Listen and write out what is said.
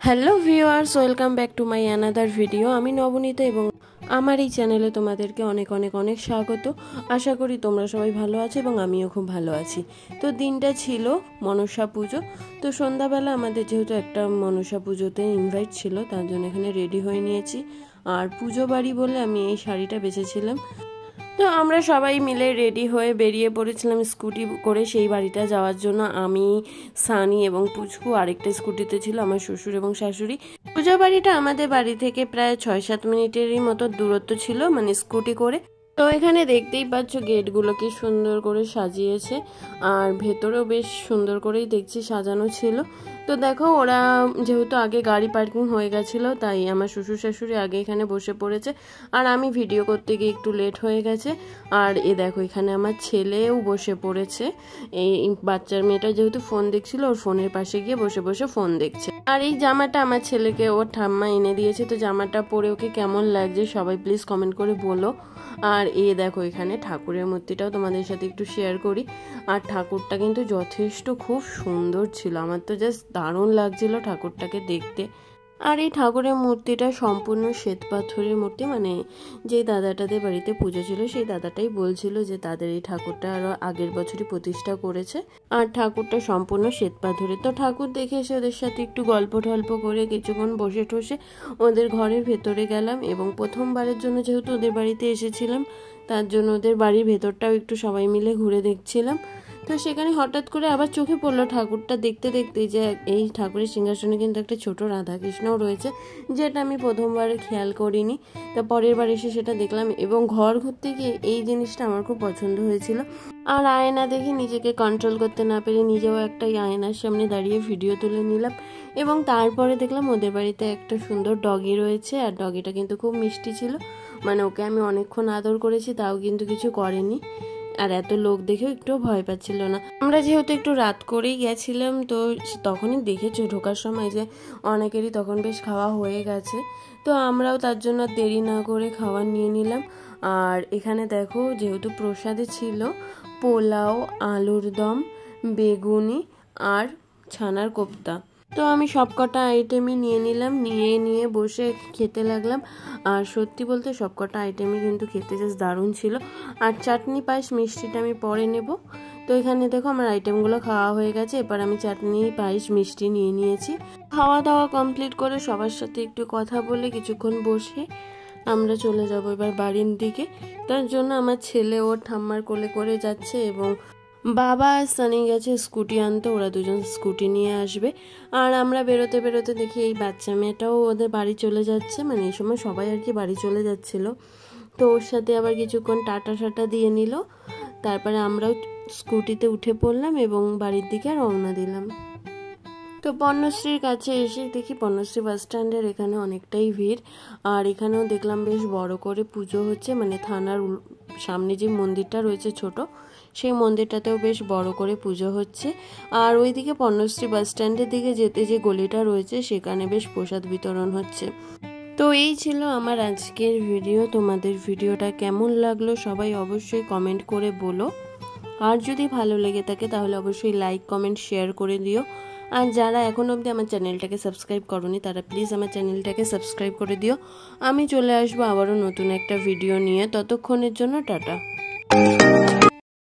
Hello viewers, welcome back to my another video. আমি নবনীতা এবং আমার এই চ্যানেলে তোমাদেরকে অনেক অনেক অনেক স্বাগত। আশা করি তোমরা সবাই ভালো আছো এবং আমিও খুব ভালো আছি। তো দিনটা ছিল মনসা পুজো। তো সন্ধ্যাবেলা আমাদের যেহেতু একটা মনসা পুজোতে ইনভাইট ছিল, তার জন্য এখানে রেডি হয়ে নিয়েছি। আর পুজো বাড়ি বলে আমি এই শাড়িটা বেছেছিলাম। তো আমরা সবাই মিলে রেডি হয়ে বেরিয়ে পড়েছিলাম স্কুটি করে সেই বাড়িটা যাওয়ার জন্য। আমি, সানি এবং পুচকু আরেকটা স্কুটিতে ছিল আমার শ্বশুর এবং শাশুড়ি। পুজো বাড়িটা আমাদের বাড়ি থেকে প্রায় 6-7 মিনিটেরই মতো দূরত্ব ছিল, মানে স্কুটি করে। তো এখানে দেখতেই পাচ্ছ গেটগুলো কি সুন্দর করে সাজিয়েছে, আর ভেতরেও বেশ সুন্দর করেই দেখছি সাজানো ছিল। তো দেখো, ওরা যেহেতু আগে গাড়ি পার্কিং হয়ে গেছিলো, তাই আমার শ্বশুর শাশুড়ি আগে এখানে বসে পড়েছে, আর আমি ভিডিও করতে গিয়ে একটু লেট হয়ে গেছে। আর এ দেখো, এখানে আমার ছেলেও বসে পড়েছে। এই বাচ্চার মেয়েটা যেহেতু ফোন দেখছিল, ওর ফোনের পাশে গিয়ে বসে বসে ফোন দেখছে। আর এই জামাটা আমার ছেলেকে ওর ঠাম্মা এনে দিয়েছে। তো জামাটা পরে ওকে কেমন লাগছে সবাই প্লিজ কমেন্ট করে বলো। আর দেখো, এখানে ঠাকুরের মূর্তিটাও তোমাদের সাথে একটু শেয়ার করি। আর ঠাকুরটা কিন্তু যথেষ্ট খুব সুন্দর ছিল, আমার তো জাস্ট দারুণ লাগছিল ঠাকুরটাকে দেখতে। আর এই ঠাকুরের মূর্তিটা সম্পূর্ণ শ্বেত পাথরের মূর্তি, মানে যে দাদাটাদের বাড়িতে পুজো ছিল সেই দাদাটাই বলছিল যে তাদের এই ঠাকুরটা আরো আগের বছরই প্রতিষ্ঠা করেছে। আর ঠাকুরটা সম্পূর্ণ শ্বেত পাথরের। তো ঠাকুর দেখে এসে ওদের সাথে একটু গল্প টল্প করে কিছুক্ষণ বসে টসে ওদের ঘরের ভেতরে গেলাম। এবং প্রথমবারের জন্য যেহেতু ওদের বাড়িতে এসেছিলাম, তার জন্য ওদের বাড়ির ভেতরটাও একটু সবাই মিলে ঘুরে দেখছিলাম। তো সেখানে হঠাৎ করে আবার চোখে পড়লো ঠাকুরটা দেখতে দেখতে যে এই ঠাকুরের সিংহাসনে কিন্তু একটা ছোট রাধাকৃষ্ণও রয়েছে, যেটা আমি প্রথমবার খেয়াল করিনি। তা পরের বার এসে সেটা দেখলাম এবং ঘর ঘুরতে গিয়ে এই জিনিসটা আমার খুব পছন্দ হয়েছিল। আর আয়না দেখে নিজেকে কন্ট্রোল করতে না পেরে নিজেও একটা আয়নার সামনে দাঁড়িয়ে ভিডিও তুলে নিলাম। এবং তারপরে দেখলাম ওদের বাড়িতে একটা সুন্দর ডগি রয়েছে, আর ডগিটা কিন্তু খুব মিষ্টি ছিল। মানে ওকে আমি অনেকক্ষণ আদর করেছি, তাও কিন্তু কিছু করেনি। আর এত লোক দেখেও একটু ভয় পাচ্ছিল না। আমরা যেহেতু একটু রাত করেই গেছিলাম, তো তখনই দেখেছো ঢোকার সময় যে অনেকেরই তখন বেশ খাওয়া হয়ে গেছে। তো আমরাও তার জন্য দেরি না করে খাবার নিয়ে নিলাম। আর এখানে দেখো, যেহেতু প্রসাদে ছিল পোলাও, আলুর দম, বেগুনি আর ছানার কোপ্তা, তো আমি সবকটা আইটেমই নিয়ে নিলাম। নিয়ে বসে খেতে লাগলাম। আর সত্যি বলতে সবকটা আইটেমই কিন্তু খেতে জাস্ট দারুণ ছিল। আর চাটনি পায়েস মিষ্টিটা আমি পরে নেব। তো এখানে দেখো আমার আইটেমগুলো খাওয়া হয়ে গেছে। এবার আমি চাটনি পায়েস মিষ্টি নিয়ে নিয়েছি। খাওয়া দাওয়া কমপ্লিট করে সবার সাথে একটু কথা বলে কিছুক্ষণ বসে আমরা চলে যাব এবার বাড়ির দিকে। তার জন্য আমার ছেলে ওর ঠাম্মার কোলে করে যাচ্ছে এবং বাবা আর সানি গেছে স্কুটি আনতে, ওরা দুজন স্কুটি নিয়ে আসবে। আর আমরা বেরোতে বেরোতে দেখি এই বাচ্চা মেয়েটাও ওদের বাড়ি চলে যাচ্ছে, মানে এই সময় সবাই আর কি বাড়ি চলে যাচ্ছিল। তো ওর সাথে আবার কিছুক্ষণ টাটা টাটা দিয়ে নিল। তারপরে আমরাও স্কুটিতে উঠে পড়লাম এবং বাড়ির দিকে রওনা দিলাম। তো পণ্যশ্রীর কাছে এসে দেখি পণ্যশ্রী বাস স্ট্যান্ডের এখানে অনেকটাই ভিড়। আর এখানেও দেখলাম বেশ বড় করে পুজো হচ্ছে, মানে থানার সামনে যে মন্দিরটা রয়েছে ছোট, সেই মন্দিরটাতেও বেশ বড় করে পুজো হচ্ছে। আর ওইদিকে পণ্যশ্রী বাস স্ট্যান্ডের দিকে যেতে যে গলিটা রয়েছে সেখানে বেশ প্রসাদ বিতরণ হচ্ছে। তো এই ছিল আমার আজকের ভিডিও। তোমাদের ভিডিওটা কেমন লাগলো সবাই অবশ্যই কমেন্ট করে বলো। আর যদি ভালো লেগে থাকে তাহলে অবশ্যই লাইক, কমেন্ট, শেয়ার করে দিও। আর যারা এখন অবধি আমার চ্যানেলটাকে সাবস্ক্রাইব করোনি তারা প্লিজ আমার চ্যানেলটাকে সাবস্ক্রাইব করে দিও। আমি চলে আসবো আবারও নতুন একটা ভিডিও নিয়ে। ততক্ষণের জন্য টাটা।